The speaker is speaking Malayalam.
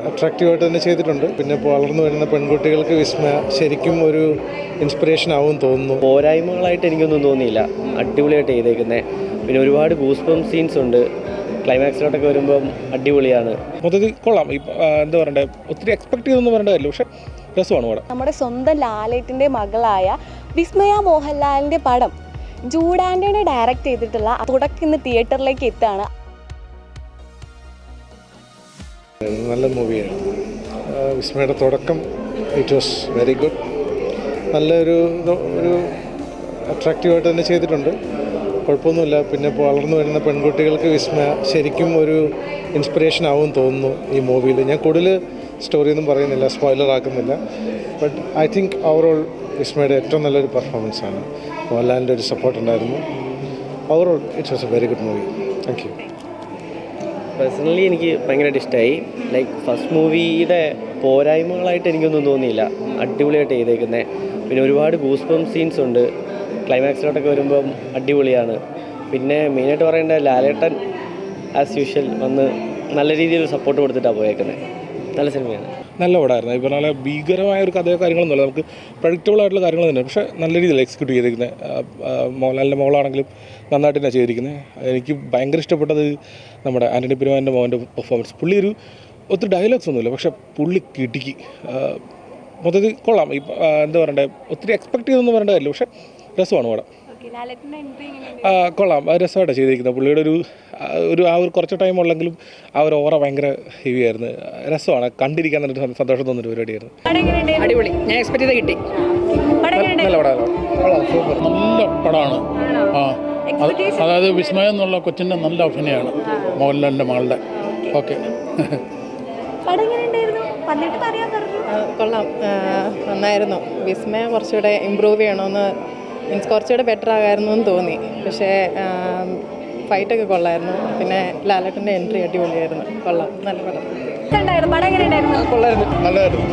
അട്രാക്റ്റീവായിട്ട് തന്നെ ചെയ്തിട്ടുണ്ട്. പിന്നെ വളർന്നു വരുന്ന പെൺകുട്ടികൾക്ക് വിസ്മയ ശരിക്കും ഒരു ഇൻസ്പിറേഷൻ ആവും തോന്നുന്നു. പോരായ്മകളായിട്ട് എനിക്കൊന്നും തോന്നിയില്ല, അടിപൊളിയായിട്ട് ചെയ്തേക്കുന്നത്. പിന്നെ ഒരുപാട് ഗൂസ്ബം സീൻസ് ഉണ്ട്, ക്ലൈമാക്സിലോട്ടൊക്കെ വരുമ്പം അടിപൊളിയാണ്. മൊത്തത്തിൽ കൊള്ളാം. എന്താ പറയണ്ടേ, ഒത്തിരി എക്സ്പെക്ട് ചെയ്തൊന്നും പറയേണ്ട കാര്യമില്ല, പക്ഷേ രസമാണ് പടം. നമ്മുടെ സ്വന്തം ലാലേട്ടൻ്റെ മകളായ വിസ്മയ മോഹൻലാലിൻ്റെ പടം ജൂഡ് ആൻ്റണി ഡയറക്റ്റ് ചെയ്തിട്ടുള്ള തുടക്കം ഇന്ന് തിയേറ്ററിലേക്ക് എത്തുകയാണ്. നല്ല മൂവിയാണ്. വിസ്മയുടെ തുടക്കം ഇറ്റ് വാസ് വെരി ഗുഡ്. നല്ലൊരു അട്രാക്റ്റീവായിട്ട് തന്നെ ചെയ്തിട്ടുണ്ട്. കുഴപ്പമൊന്നുമില്ല. പിന്നെ വളർന്നു വരുന്ന പെൺകുട്ടികൾക്ക് വിസ്മയ ശരിക്കും ഒരു ഇൻസ്പിറേഷൻ ആവും തോന്നുന്നു ഈ മൂവിയിൽ. ഞാൻ കൂടുതൽ സ്റ്റോറിയൊന്നും പറയുന്നില്ല, സ്പോയിലർ ആക്കുന്നില്ല. ബട്ട് ഐ തിങ്ക് ഓവറോൾ വിസ്മയുടെ ഏറ്റവും നല്ലൊരു പെർഫോമൻസാണ്. മോഹൻലാലിൻ്റെ ഒരു സപ്പോർട്ട് ഉണ്ടായിരുന്നു. Overall it's was a very good movie. Thank you. Personally എനിക്ക് ഭയങ്കരമായിട്ട് ഇഷ്ടമായി. ലൈക്ക് ഫസ്റ്റ് മൂവിയുടെ പോരായ്മകളായിട്ട് എനിക്കൊന്നും തോന്നിയില്ല, അടിപൊളിയായിട്ട് ചെയ്തേക്കുന്നത്. പിന്നെ ഒരുപാട് ഗൂസ്ബം സീൻസ് ഉണ്ട്, ക്ലൈമാക്സിലോട്ടൊക്കെ വരുമ്പം അടിപൊളിയാണ്. പിന്നെ മെയിനായിട്ട് പറയേണ്ട ലാലേട്ടൻ ആസ് യൂഷ്വൽ വന്ന് നല്ല രീതിയിൽ സപ്പോർട്ട് കൊടുത്തിട്ടാണ് പോയേക്കുന്നത്. നല്ല സിനിമയാണ്, നല്ല പടമായിരുന്നു. ഇപ്പോൾ നല്ല ഭീകരമായ ഒരു കഥയോ കാര്യങ്ങളൊന്നുമില്ല, നമുക്ക് പ്രഡിക്റ്റബിൾ ആയിട്ടുള്ള കാര്യങ്ങൾ തന്നെ, പക്ഷേ നല്ല രീതിയിൽ എക്സിക്യൂട്ട് ചെയ്തിരിക്കുന്നത്. മോഹൻലാലിൻ്റെ മോളാണെങ്കിലും നന്നായിട്ട് തന്നെ ചെയ്തിരിക്കുന്നത്. എനിക്ക് ഭയങ്കര ഇഷ്ടപ്പെട്ടത് നമ്മുടെ ആൻ്റണി പെരുമാൻ്റെ മോൻ്റെ പെർഫോമൻസ്. പുള്ളി ഒത്തിരി ഡയലോഗ്സ് ഒന്നുമില്ല, പക്ഷേ പുള്ളി കിടുക്കി. മൊത്തത്തിൽ കൊള്ളാം. എന്താ പറയണ്ടേ, ഒത്തിരി എക്സ്പെക്ട് ചെയ്തൊന്നും പറയേണ്ട കാര്യമില്ല, പക്ഷേ രസമാണ് പടം. കൊള്ളാം, രസമായിട്ടാണ് ചെയ്തിരിക്കുന്നത്. പുള്ളിയുടെ ഒരു കുറച്ച് ടൈം ഉള്ളെങ്കിലും ആ ഒരു ഓറ ഭയങ്കര ഹെവി ആയിരുന്നു. രസമാണ്, കണ്ടിരിക്കാൻ തന്നെ സന്തോഷം തോന്നുന്നൊരു പരിപാടിയായിരുന്നു. അടിപൊളി, ഞാൻ എക്സ്പെക്ട് ചെയ്ത് കിട്ടി. നല്ല പടമാണ്, നല്ല പടമാണ്. അതായത് വിസ്മയം എന്നുള്ള കൊച്ചിൻ്റെ നല്ല അഭിനയമാണ് മോഹൻലാലിൻ്റെ മകളുടെ. ഓക്കെ, കൊള്ളാം, നന്നായിരുന്നു. വിസ്മയം കുറച്ചുകൂടെ ഇമ്പ്രൂവ് ചെയ്യണമെന്ന്, മീൻസ് കുറച്ചുകൂടെ ബെറ്റർ ആകായിരുന്നു എന്ന് തോന്നി. പക്ഷേ ഫൈറ്റൊക്കെ കൊള്ളായിരുന്നു. പിന്നെ ലാലേട്ടൻ്റെ എൻട്രി അടിപൊളിയായിരുന്നു. കൊള്ളാം, നല്ല പടം. പടം എങ്ങനെ ഉണ്ടായിരുന്നു? നല്ലതായിരുന്നു.